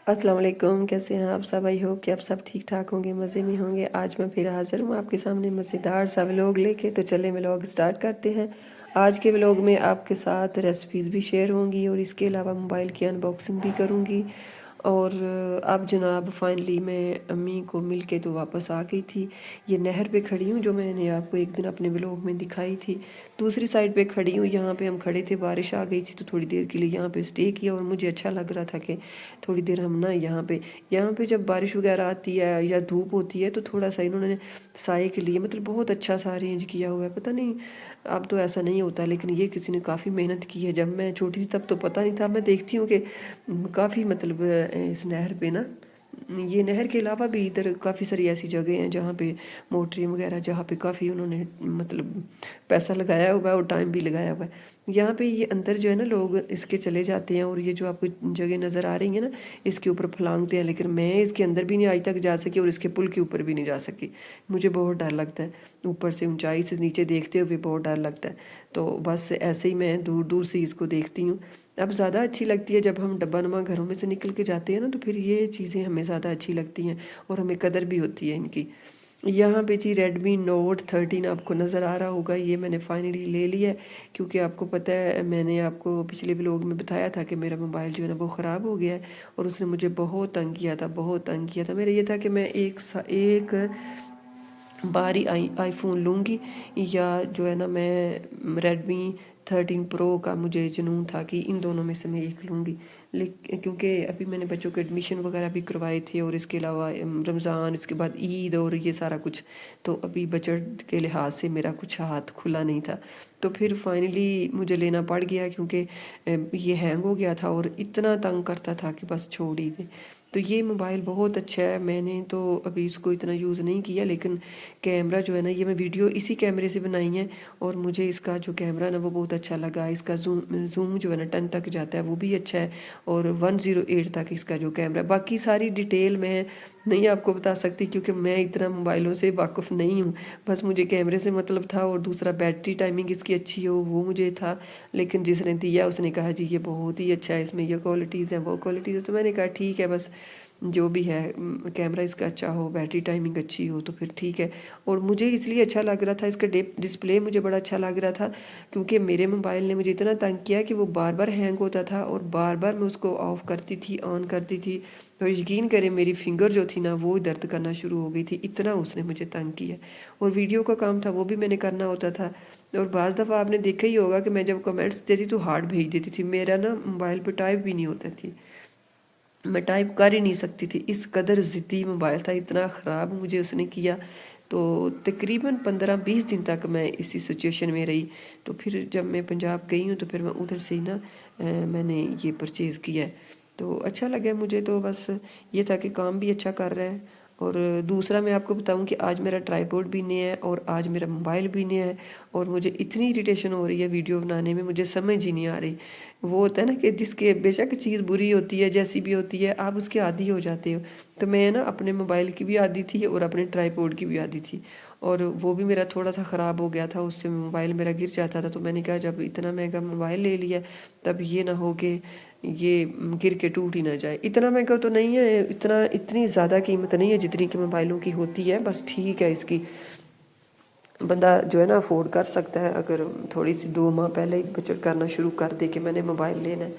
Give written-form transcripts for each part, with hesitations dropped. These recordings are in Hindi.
अस्सलाम वालेकुम। कैसे हैं आप सब? आई होप कि आप सब ठीक ठाक होंगे, मज़े में होंगे। आज मैं फिर हाज़िर हूँ आपके सामने मज़ेदार सा व्लॉग लेके। तो चले व्लॉग स्टार्ट करते हैं। आज के व्लॉग में आपके साथ रेसिपीज़ भी शेयर होंगी और इसके अलावा मोबाइल की अनबॉक्सिंग भी करूँगी। और अब जनाब फाइनली मैं अम्मी को मिल के तो वापस आ गई थी। ये नहर पे खड़ी हूँ जो मैंने आपको एक दिन अपने व्लॉग में दिखाई थी। दूसरी साइड पे खड़ी हूँ, यहाँ पे हम खड़े थे, बारिश आ गई थी तो थोड़ी देर के लिए यहाँ पे स्टे किया। और मुझे अच्छा लग रहा था कि थोड़ी देर हम ना यहाँ पे जब बारिश वगैरह आती है या धूप होती है तो थोड़ा सा इन्होंने साए के लिए मतलब बहुत अच्छा सा अरेंज किया हुआ है। पता नहीं अब तो ऐसा नहीं होता, लेकिन ये किसी ने काफ़ी मेहनत की है। जब मैं छोटी थी तब तो पता नहीं था। मैं देखती हूँ कि काफ़ी मतलब इस नहर पे ना, ये नहर के अलावा भी इधर काफ़ी सारी ऐसी जगह हैं जहाँ पे मोटरें वगैरह, जहाँ पे काफ़ी उन्होंने मतलब पैसा लगाया हुआ है और टाइम भी लगाया हुआ है। यहाँ पे ये अंदर जो है ना लोग इसके चले जाते हैं और ये जो आपको जगह नज़र आ रही है ना, इसके ऊपर फलांगते हैं। लेकिन मैं इसके अंदर भी नहीं आज तक जा सकी और इसके पुल के ऊपर भी नहीं जा सकी। मुझे बहुत डर लगता है, ऊपर से ऊंचाई से नीचे देखते हुए बहुत डर लगता है। तो बस ऐसे ही मैं दूर दूर से इसको देखती हूँ। अब ज़्यादा अच्छी लगती है जब हम डब्बा नुमा घरों में से निकल के जाते हैं ना, तो फिर ये चीज़ें हमें ज़्यादा अच्छी लगती हैं और हमें कदर भी होती है इनकी। यहाँ पे जी रेडमी नोट 13 आपको नज़र आ रहा होगा। ये मैंने फाइनली ले लिया है, क्योंकि आपको पता है मैंने आपको पिछले व्लॉग में बताया था कि मेरा मोबाइल जो है ना वो ख़राब हो गया है और उसने मुझे बहुत तंग किया था, बहुत तंग किया था। मेरा ये था कि मैं एक बार ही आईफोन लूँगी, या जो है ना मैं रेडमी 13 प्रो का मुझे जुनून था कि इन दोनों में से मैं एक लूँगी। लेकिन क्योंकि अभी मैंने बच्चों के एडमिशन वगैरह भी करवाए थे और इसके अलावा रमज़ान, इसके बाद ईद और ये सारा कुछ, तो अभी बजट के लिहाज से मेरा कुछ हाथ खुला नहीं था। तो फिर फाइनली मुझे लेना पड़ गया, क्योंकि ये हैंग हो गया था और इतना तंग करता था कि बस छोड़ ही दे। तो ये मोबाइल बहुत अच्छा है। मैंने तो अभी इसको इतना यूज़ नहीं किया, लेकिन कैमरा जो है ना, ये मैं वीडियो इसी कैमरे से बनाई है और मुझे इसका जो कैमरा ना वो बहुत अच्छा लगा। इसका जूम जो है ना 10 तक जाता है, वो भी अच्छा है, और 108 तक इसका जो कैमरा है। बाकी सारी डिटेल मैं नहीं आपको बता सकती, क्योंकि मैं इतना मोबाइलों से वाकिफ़ नहीं हूँ। बस मुझे कैमरे से मतलब था और दूसरा बैटरी टाइमिंग इसकी अच्छी हो वो मुझे था। लेकिन जिसने दिया उसने कहा जी ये बहुत ही अच्छा है, इसमें ये क्वालिटीज़ हैं वो क्वालिटीज़ है। तो मैंने कहा ठीक है, बस जो भी है कैमरा इसका अच्छा हो, बैटरी टाइमिंग अच्छी हो तो फिर ठीक है। और मुझे इसलिए अच्छा लग रहा था, इसका डिस्प्ले मुझे बड़ा अच्छा लग रहा था, क्योंकि मेरे मोबाइल ने मुझे इतना तंग किया कि वो बार बार हैंग होता था और बार बार मैं उसको ऑफ़ करती थी, ऑन करती थी, तो यकीन करें मेरी फिंगर जो थी ना वो दर्द करना शुरू हो गई थी, इतना उसने मुझे तंग किया। और वीडियो का काम था वो भी मैंने करना होता था। और बाज़ दफ़ा आपने देखा ही होगा कि मैं जब कमेंट्स देती तो हार्ड भेज देती थी, मेरा ना मोबाइल पर टाइप भी नहीं होता थी, मैं टाइप कर ही नहीं सकती थी। इस कदर ज़िद्दी मोबाइल था, इतना ख़राब मुझे उसने किया। तो तकरीबन 15-20 दिन तक मैं इसी सिचुएशन में रही। तो फिर जब मैं पंजाब गई हूँ तो फिर मैं उधर से ही ना मैंने ये परचेज़ किया है। तो अच्छा लगा मुझे। तो बस ये था कि काम भी अच्छा कर रहा है। और दूसरा मैं आपको बताऊं कि आज मेरा ट्राईपोड भी नया है और आज मेरा मोबाइल भी नया है, और मुझे इतनी इरिटेशन हो रही है वीडियो बनाने में, मुझे समझ ही नहीं आ रही। वो होता है ना कि जिसके बेशक चीज़ बुरी होती है, जैसी भी होती है, आप उसके आदी हो जाते हो। तो मैं ना अपने मोबाइल की भी आदी थी और अपने ट्राईपोड की भी आदी थी, और वो भी मेरा थोड़ा सा ख़राब हो गया था, उससे मोबाइल मेरा गिर जाता था। तो मैंने कहा जब इतना महंगा मोबाइल ले लिया तब ये ना हो कि ये गिर के टूट ही ना जाए। इतना महंगा तो नहीं है, इतनी ज़्यादा कीमत नहीं है जितनी कि मोबाइलों की होती है, बस ठीक है। इसकी बंदा जो है ना अफोर्ड कर सकता है, अगर थोड़ी सी 2 माह पहले ही बचत करना शुरू कर दे कि मैंने मोबाइल लेना है।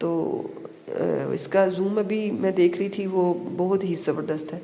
तो इसका जूम अभी मैं देख रही थी वो बहुत ही ज़बरदस्त है।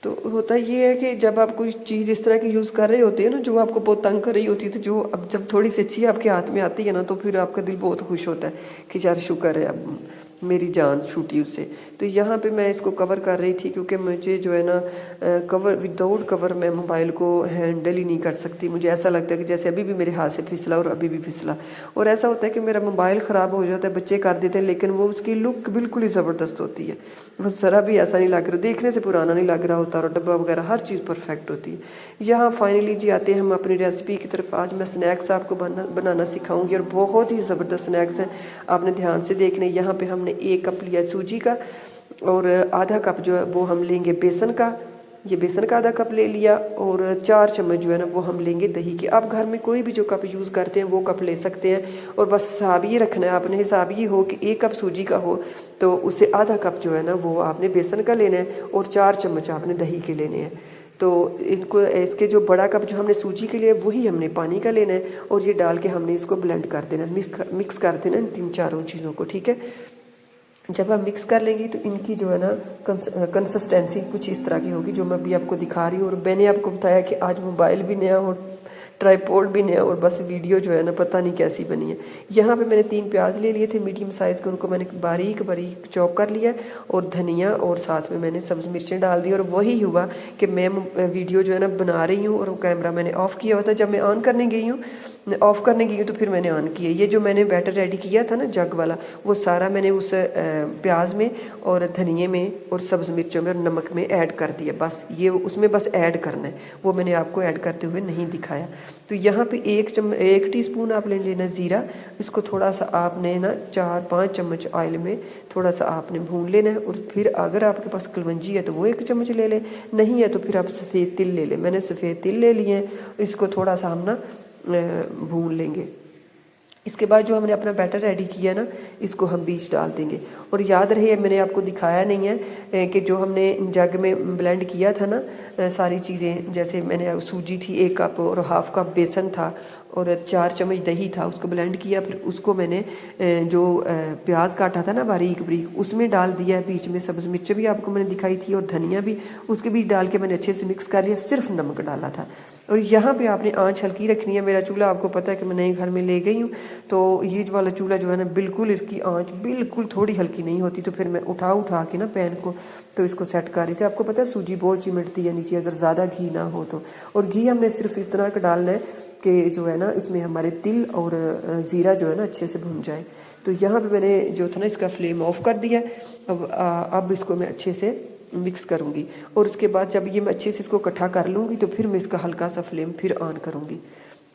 तो होता ये है कि जब आप कोई चीज़ इस तरह की यूज़ कर रहे होते हैं ना जो आपको बहुत तंग कर रही होती है, तो जो अब जब थोड़ी सी अच्छी आपके हाथ में आती है ना, तो फिर आपका दिल बहुत खुश होता है कि यार शुक्र है अब मेरी जान छूटी उससे। तो यहाँ पे मैं इसको कवर कर रही थी, क्योंकि मुझे जो है ना कवर विदाउट कवर मैं मोबाइल को हैंडल ही नहीं कर सकती। मुझे ऐसा लगता है कि जैसे अभी भी मेरे हाथ से फिसला और अभी भी फिसला। और ऐसा होता है कि मेरा मोबाइल ख़राब हो जाता है, बच्चे कर देते हैं, लेकिन वो उसकी लुक बिल्कुल ही ज़बरदस्त होती है। वो ज़रा भी ऐसा नहीं लग रहा, देखने से पुराना नहीं लग रहा होता, और डब्बा वगैरह हर चीज़ परफेक्ट होती है। यहाँ फाइनली जी आते हैं हम अपनी रेसिपी की तरफ। आज मैं स्नैक्स आपको बनाना सिखाऊंगी, और बहुत ही ज़बरदस्त स्नैक्स हैं, आपने ध्यान से देखने। यहाँ पे हमने 1 कप लिया सूजी का, और आधा कप जो है वो हम लेंगे बेसन का, ये बेसन का आधा कप ले लिया और 4 चम्मच जो है ना वो हम लेंगे दही के। आप घर में कोई भी जो कप यूज़ करते हैं वो कप ले सकते हैं। और बस हिसाब ये रखना है आपने, हिसाब ये हो कि 1 कप सूजी का हो तो उससे आधा कप जो है ना वो आपने बेसन का लेना है और 4 चम्मच आपने दही के लेने हैं। तो इनको इसके जो बड़ा कप जो हमने सूजी के लिए वही हमने पानी का लेना है और ये डाल के हमने इसको ब्लेंड कर देना, मिक्स कर देना इन 3-4 चीज़ों को, ठीक है। जब आप मिक्स कर लेंगी तो इनकी जो है ना कंसिस्टेंसी कुछ इस तरह की होगी जो मैं अभी आपको दिखा रही हूँ। और मैंने आपको बताया कि आज मोबाइल भी नया और ट्राईपोड भी नया और बस वीडियो जो है ना पता नहीं कैसी बनी है। यहाँ पे मैंने 3 प्याज ले लिए थे मीडियम साइज़ के, उनको मैंने बारीक बारीक चॉप कर लिया और धनिया और साथ में मैंने सब्ज़ मिर्चें डाल दी। और वही हुआ कि मैं वीडियो जो है ना बना रही हूँ और कैमरा मैंने ऑफ़ किया हुआ था। जब मैं ऑन करने गई हूँ तो फिर मैंने ऑन किया। ये जो मैंने बैटर रेडी किया था ना जग वाला, वो सारा मैंने उस प्याज में और धनिए में और सब्ज़ मिर्चों में और नमक में ऐड कर दिया। बस ये उसमें बस ऐड करना है, वो मैंने आपको ऐड करते हुए नहीं दिखाया। तो यहाँ पे 1 टीस्पून आप ले लेना ज़ीरा, इसको थोड़ा सा आपने ना 4-5 चम्मच ऑयल में थोड़ा सा आपने भून लेना है। और फिर अगर आपके पास कलवंजी है तो वो 1 चम्मच ले लें, नहीं है तो फिर आप सफ़ेद तिल ले लें। मैंने सफ़ेद तिल ले लिए हैं, इसको थोड़ा सा हम ना भून लेंगे। इसके बाद जो हमने अपना बैटर रेडी किया ना इसको हम बीच डाल देंगे। और याद रहे मैंने आपको दिखाया नहीं है कि जो हमने जग में ब्लेंड किया था ना सारी चीज़ें, जैसे मैंने सूजी थी 1 कप और हाफ़ कप बेसन था और 4 चम्मच दही था, उसको ब्लेंड किया। फिर उसको मैंने जो प्याज काटा था ना बारीक बारीक उसमें डाल दिया। बीच में सब्ज़ मिर्च भी आपको मैंने दिखाई थी और धनिया भी उसके बीच डाल के मैंने अच्छे से मिक्स कर लिया, सिर्फ नमक डाला था। और यहाँ पे आपने आंच हल्की रखनी है। मेरा चूल्हा आपको पता है कि मैं नए घर में ले गई हूँ, तो ये वाला चूल्हा जो है ना बिल्कुल इसकी आंच बिल्कुल थोड़ी हल्की नहीं होती। तो फिर मैं उठा के ना पैन को तो इसको सेट कर रही थी। आपको पता है सूजी बहुत चिमटती है नीचे अगर ज़्यादा घी ना हो तो। और घी हमने सिर्फ इस तरह का डालना है कि जो है ना इसमें हमारे तिल और ज़ीरा जो है ना अच्छे से भुन जाए। तो यहाँ पे मैंने जो था ना इसका फ्लेम ऑफ कर दिया। अब इसको मैं अच्छे से मिक्स करूँगी और उसके बाद जब ये मैं अच्छे से इसको इकट्ठा कर लूँगी तो फिर मैं इसका हल्का सा फ्लेम फिर ऑन करूँगी।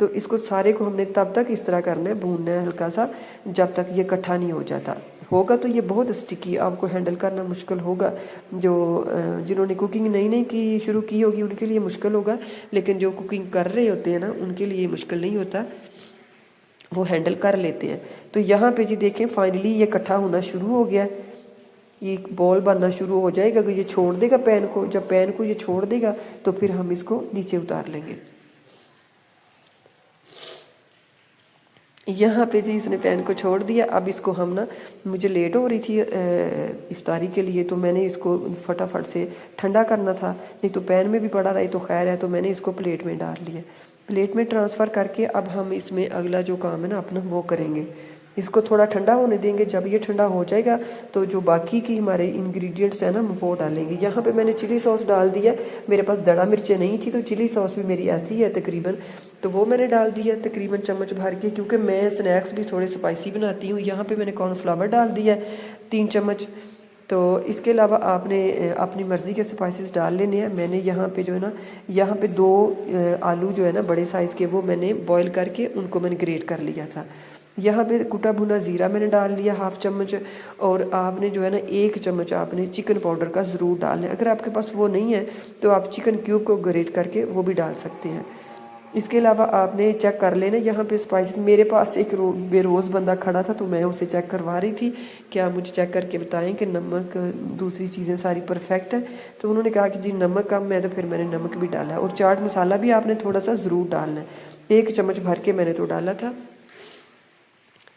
तो इसको सारे को हमने तब तक इस तरह करना है, भूनना है हल्का सा, जब तक ये इकट्ठा नहीं हो जाता। होगा तो ये बहुत स्टिकी, आपको हैंडल करना मुश्किल होगा। जो जिन्होंने कुकिंग नई की शुरू की होगी उनके लिए मुश्किल होगा, लेकिन जो कुकिंग कर रहे होते हैं ना उनके लिए मुश्किल नहीं होता, वो हैंडल कर लेते हैं। तो यहाँ पे जी देखें फाइनली ये इकट्ठा होना शुरू हो गया, ये बॉल बनना शुरू हो जाएगा। अगर ये छोड़ देगा पैन को, जब पैन को ये छोड़ देगा तो फिर हम इसको नीचे उतार लेंगे। यहाँ पे जी इसने पैन को छोड़ दिया। अब इसको हम ना, मुझे लेट हो रही थी इफ्तारी के लिए, तो मैंने इसको फटाफट से ठंडा करना था, नहीं तो पैन में भी पड़ा रही तो खैर है। तो मैंने इसको प्लेट में डाल लिया। प्लेट में ट्रांसफ़र करके अब हम इसमें अगला जो काम है ना अपना वो करेंगे। इसको थोड़ा ठंडा होने देंगे। जब ये ठंडा हो जाएगा तो जो बाकी की हमारे इंग्रेडिएंट्स हैं ना वो डालेंगे। यहाँ पे मैंने चिली सॉस डाल दिया। मेरे पास दड़ा मिर्चें नहीं थी तो चिली सॉस भी मेरी ऐसी है तकरीबन, तो वो मैंने डाल दिया तकरीबन चम्मच भर के, क्योंकि मैं स्नैक्स भी थोड़े स्पाइसी बनाती हूँ। यहाँ पर मैंने कॉर्नफ्लावर डाल दिया 3 चम्मच। तो इसके अलावा आपने अपनी मर्ज़ी के स्पाइसेस डाल लेने हैं। मैंने यहाँ पे जो है ना, यहाँ पे 2 आलू जो है ना बड़े साइज़ के वो मैंने बॉईल करके उनको मैंने ग्रेट कर लिया था। यहाँ पे कुटा भुना ज़ीरा मैंने डाल लिया 1/2 चम्मच। और आपने जो है ना 1 चम्मच आपने चिकन पाउडर का ज़रूर डालना है। अगर आपके पास वो नहीं है तो आप चिकन क्यूब को ग्रेट करके वो भी डाल सकते हैं। इसके अलावा आपने चेक कर लेना यहाँ पे स्पाइसेस। मेरे पास एक बेरोज़ बंदा खड़ा था तो मैं उसे चेक करवा रही थी कि आप मुझे चेक करके बताएं कि नमक दूसरी चीज़ें सारी परफेक्ट है। तो उन्होंने कहा कि जी नमक कम है, तो फिर मैंने नमक भी डाला। और चाट मसाला भी आपने थोड़ा सा ज़रूर डालना है। 1 चम्मच भर के मैंने तो डाला था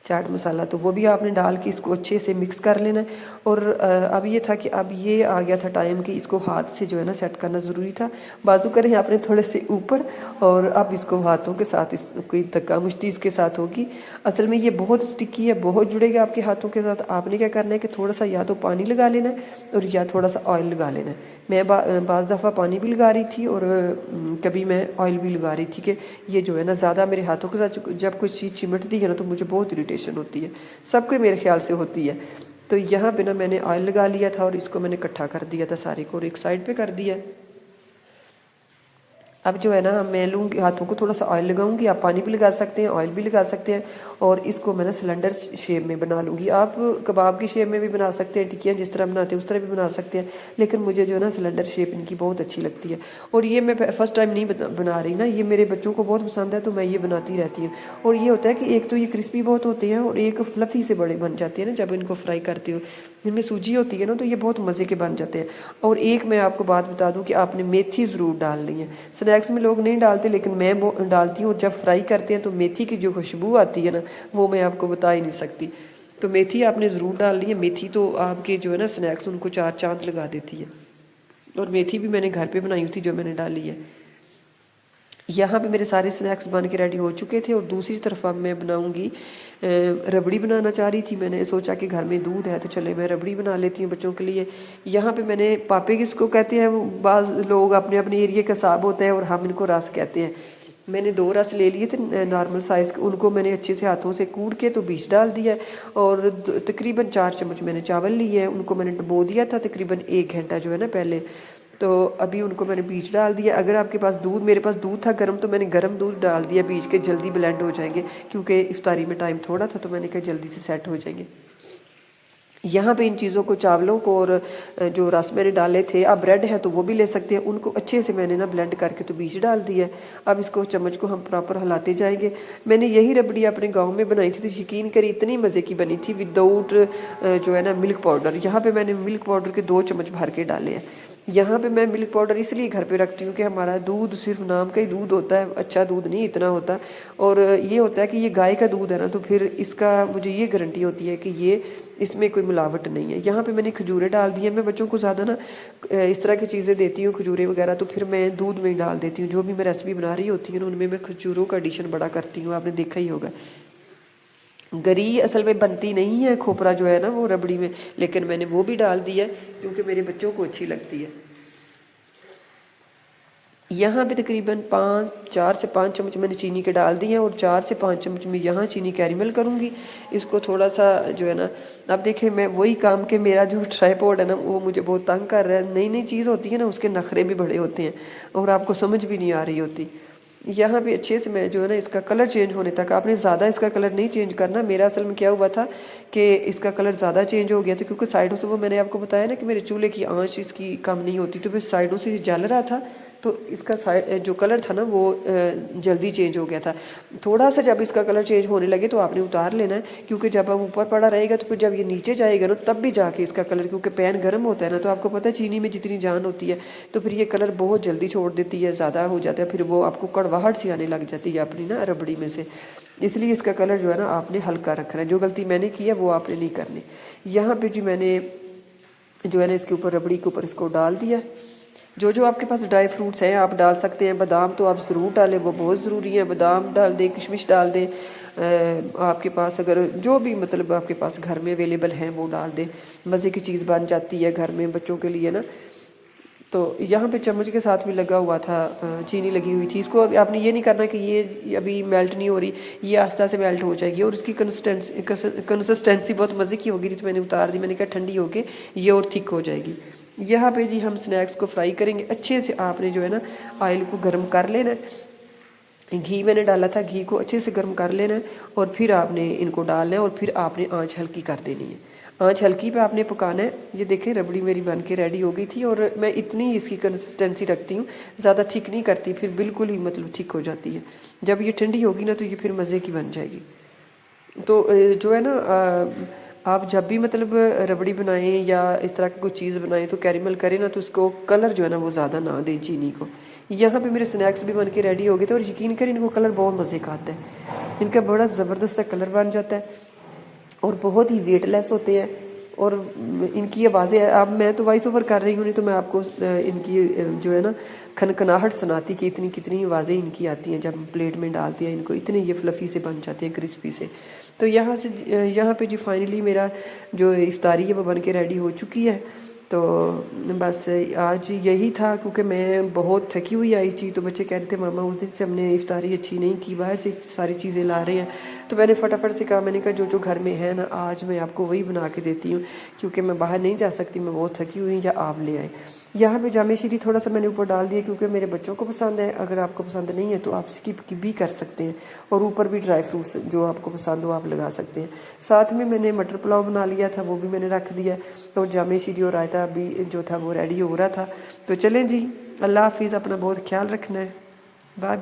चाट मसाला, तो वो भी आपने डाल के इसको अच्छे से मिक्स कर लेना है। और अब ये था कि अब ये आ गया था टाइम कि इसको हाथ से जो है ना सेट करना ज़रूरी था। बाजू करें आपने थोड़े से ऊपर और अब इसको हाथों के साथ कोई धक्का मुश्ती इसके साथ होगी। असल में ये बहुत स्टिकी है, बहुत जुड़ेगा आपके हाथों के साथ। आपने क्या करना है कि थोड़ा सा या तो पानी लगा लेना है और या थोड़ा सा ऑयल लगा लेना है। मैं बाज़ दफ़ा पानी भी लगा रही थी और कभी मैं ऑयल भी लगा रही थी कि ये जो है ना ज़्यादा मेरे हाथों के साथ जब कुछ चीज़ चिमटती है ना तो मुझे बहुत इरिटेशन होती है, सबके मेरे ख्याल से होती है। तो यहाँ पे ना मैंने ऑयल लगा लिया था और इसको मैंने इकट्ठा कर दिया था सारे को और एक साइड पे कर दिया। अब जो है ना मैं लूँगी, हाथों को थोड़ा सा ऑयल लगाऊंगी, आप पानी भी लगा सकते हैं, ऑयल भी लगा सकते हैं, और इसको मैं ना सिलेंडर शेप में बना लूँगी। आप कबाब की शेप में भी बना सकते हैं, टिक्कियाँ जिस तरह बनाते हैं उस तरह भी बना सकते हैं, लेकिन मुझे जो है ना सिलेंडर शेप इनकी बहुत अच्छी लगती है। और ये मैं फर्स्ट टाइम नहीं बना रही ना, ये मेरे बच्चों को बहुत पसंद है, तो मैं ये बनाती रहती हूँ। और ये होता है कि एक तो ये क्रिस्पी बहुत होते हैं और एक फ्लफ़ी से बड़े बन जाते हैं ना जब इनको फ्राई करती हूँ। इनमें सूजी होती है ना, तो ये बहुत मज़े के बन जाते हैं। और एक मैं आपको बात बता दूँ कि आपने मेथी ज़रूर डालनी है। स्नैक्स में लोग नहीं डालते, लेकिन मैं वो डालती हूँ। जब फ्राई करते हैं तो मेथी की जो खुशबू आती है ना, वो मैं आपको बता ही नहीं सकती। तो मेथी आपने ज़रूर डालनी है। मेथी तो आपके जो है ना स्नैक्स उनको चार चांद लगा देती है। और मेथी भी मैंने घर पे बनाई थी जो मैंने डाली है। यहाँ पे मेरे सारे स्नैक्स बन के रेडी हो चुके थे। और दूसरी तरफ अब मैं बनाऊँगी, रबड़ी बनाना चाह रही थी। मैंने सोचा कि घर में दूध है तो चले मैं रबड़ी बना लेती हूँ बच्चों के लिए। यहाँ पे मैंने पापे किसको कहते हैं, बाज़ लोग अपने अपने एरिए का हिसाब होता है और हम इनको रस कहते हैं। मैंने 2 रस ले लिए थे नॉर्मल साइज़ के, उनको मैंने अच्छे से हाथों से कूट के तो बीज डाल दिया। और तकरीबन 4 चम्मच मैंने चावल लिए हैं, उनको मैंने डुबो दिया था तकरीबन 1 घंटा जो है ना पहले। तो अभी उनको मैंने बीज डाल दिया। अगर आपके पास दूध, मेरे पास दूध था गर्म, तो मैंने गर्म दूध डाल दिया बीज के, जल्दी ब्लेंड हो जाएंगे, क्योंकि इफ्तारी में टाइम थोड़ा था तो मैंने कहा जल्दी से सेट हो जाएंगे। यहाँ पे इन चीज़ों को, चावलों को और जो रस मैंने डाले थे, अब ब्रेड है तो वो भी ले सकते हैं, उनको अच्छे से मैंने ना ब्लेंड करके तो बीज डाल दिया है। अब इसको चम्मच को हम प्रॉपर हिलाते जाएंगे। मैंने यही रबड़ी अपने गांव में बनाई थी, तो यकीन करिए इतनी मज़े की बनी थी विदाउट जो है ना मिल्क पाउडर। यहाँ पे मैंने मिल्क पाउडर के 2 चम्मच भर के डाले हैं। यहाँ पे मैं मिल्क पाउडर इसलिए घर पे रखती हूँ कि हमारा दूध सिर्फ नाम का ही दूध होता है, अच्छा दूध नहीं इतना होता। और ये होता है कि ये गाय का दूध है ना, तो फिर इसका मुझे ये गारंटी होती है कि ये इसमें कोई मिलावट नहीं है। यहाँ पे मैंने खजूरें डाल दी हैं। मैं बच्चों को ज़्यादा ना इस तरह की चीज़ें देती हूँ, खजूरें वगैरह, तो फिर मैं दूध में ही डाल देती हूँ। जो भी मैं रेसिपी बना रही होती है ना, उनमें मैं खजूरों का एडिशन बड़ा करती हूँ, आपने देखा ही होगा। गरी असल में बनती नहीं है, खोपरा जो है ना वो रबड़ी में, लेकिन मैंने वो भी डाल दिया क्योंकि मेरे बच्चों को अच्छी लगती है। यहाँ पे तकरीबन 4 से 5 चम्मच मैंने चीनी के डाल दिए हैं, और 4 से 5 चम्मच में यहाँ चीनी कैरेमल करूँगी। इसको थोड़ा सा जो है ना, अब देखें मैं वही काम के, मेरा जो ट्राइपॉड है ना वो मुझे बहुत तंग कर रहा है। नई नई चीज़ होती है ना, उसके नखरे भी बड़े होते हैं और आपको समझ भी नहीं आ रही होती। यहाँ पे अच्छे से मैं जो है ना इसका कलर चेंज होने तक, आपने ज़्यादा इसका कलर नहीं चेंज करना। मेरा असल में क्या हुआ था कि इसका कलर ज़्यादा चेंज हो गया था, क्योंकि साइडों से, वो मैंने आपको बताया ना कि मेरे चूल्हे की आंच इसकी कम नहीं होती, तो फिर साइडों से जल रहा था, तो इसका साइड जो कलर था ना वो जल्दी चेंज हो गया था। थोड़ा सा जब इसका कलर चेंज होने लगे तो आपने उतार लेना है, क्योंकि जब अब ऊपर पड़ा रहेगा तो फिर जब ये नीचे जाएगा ना तब भी जाके इसका कलर, क्योंकि पैन गर्म होता है ना, तो आपको पता है चीनी में जितनी जान होती है, तो फिर ये कलर बहुत जल्दी छोड़ देती है, ज़्यादा हो जाता है, फिर वो आपको कड़वाहट सी आने लग जाती है अपनी ना रबड़ी में से। इसलिए इसका कलर जो है ना आपने हल्का रखना है। जो गलती मैंने की है वो आपने नहीं करनी। यहाँ पर जी मैंने जो है ना इसके ऊपर, रबड़ी के ऊपर इसको डाल दिया। जो जो आपके पास ड्राई फ्रूट्स हैं आप डाल सकते हैं। बादाम तो आप ज़रूर डालें, वो बहुत ज़रूरी है। बादाम डाल दें, किशमिश डाल दें, आपके पास अगर जो भी मतलब आपके पास घर में अवेलेबल हैं वो डाल दें। मज़े की चीज़ बन जाती है घर में बच्चों के लिए ना। तो यहाँ पे चम्मच के साथ भी लगा हुआ था, चीनी लगी हुई थी। इसको आपने ये नहीं करना कि ये अभी मेल्ट नहीं हो रही, ये आस्ता से मेल्ट हो जाएगी। और इसकी कंसिस्टेंसी बहुत मज़े की होगी, तो मैंने उतार दी। मैंने कहा ठंडी होके ये और थिक हो जाएगी। यहाँ पे जी हम स्नैक्स को फ्राई करेंगे अच्छे से। आपने जो है ना ऑयल को गर्म कर लेना है। घी मैंने डाला था, घी को अच्छे से गर्म कर लेना है, और फिर आपने इनको डालना है, और फिर आपने आंच हल्की कर देनी है। आंच हल्की पे आपने पकाना है। ये देखें रबड़ी मेरी बन के रेडी हो गई थी, और मैं इतनी इसकी कंसिस्टेंसी रखती हूँ, ज़्यादा थिक नहीं करती, फिर बिल्कुल ही मतलब थिक हो जाती है। जब ये ठंडी होगी ना तो ये फिर मज़े की बन जाएगी। तो जो है ना आप जब भी मतलब रबड़ी बनाएं या इस तरह की कोई चीज़ बनाएं तो कैरेमल करें ना, तो उसको कलर जो है ना वो ज़्यादा ना दें चीनी को। यहाँ पे मेरे स्नैक्स भी बन के रेडी हो गए थे, और यकीन करें इनको कलर बहुत मज़े का आता है। इनका बड़ा ज़बरदस्त सा कलर बन जाता है, और बहुत ही वेटलेस होते हैं। और इनकी आवाज़ें, अब मैं तो वॉइस ओवर कर रही हूँ, नहीं तो मैं आपको इनकी जो है ना खनखनाहट सुनाती कि इतनी कितनी आवाज़ें इनकी आती हैं जब प्लेट में डालते हैं इनको, इतने ये फ्लफ़ी से बन जाते हैं, क्रिस्पी से। तो यहाँ पे जी फाइनली मेरा जो इफ्तारी है वो बन के रेडी हो चुकी है। तो बस आज यही था, क्योंकि मैं बहुत थकी हुई आई थी, तो बच्चे कह रहे थे मामा उस दिन से हमने इफ्तारी अच्छी नहीं की, बाहर से सारी चीज़ें ला रहे हैं, तो मैंने फटाफट से कहा, मैंने कहा जो घर में है ना आज मैं आपको वही बना के देती हूँ, क्योंकि मैं बाहर नहीं जा सकती, मैं बहुत थकी हुई, या आप ले आए। यहाँ पे जामे शीरी थोड़ा सा मैंने ऊपर डाल दिया क्योंकि मेरे बच्चों को पसंद है। अगर आपको पसंद नहीं है तो आप स्किप भी कर सकते हैं, और ऊपर भी ड्राई फ्रूट्स जो आपको पसंद हो आप लगा सकते हैं। साथ में मैंने मटर पुलाव बना लिया था, वो भी मैंने रख दिया, तो जामे शीरी और रायता भी जो था वो रेडी हो रहा था। तो चलें जी, अल्लाह हाफिज़, अपना बहुत ख्याल रखना है, बाय।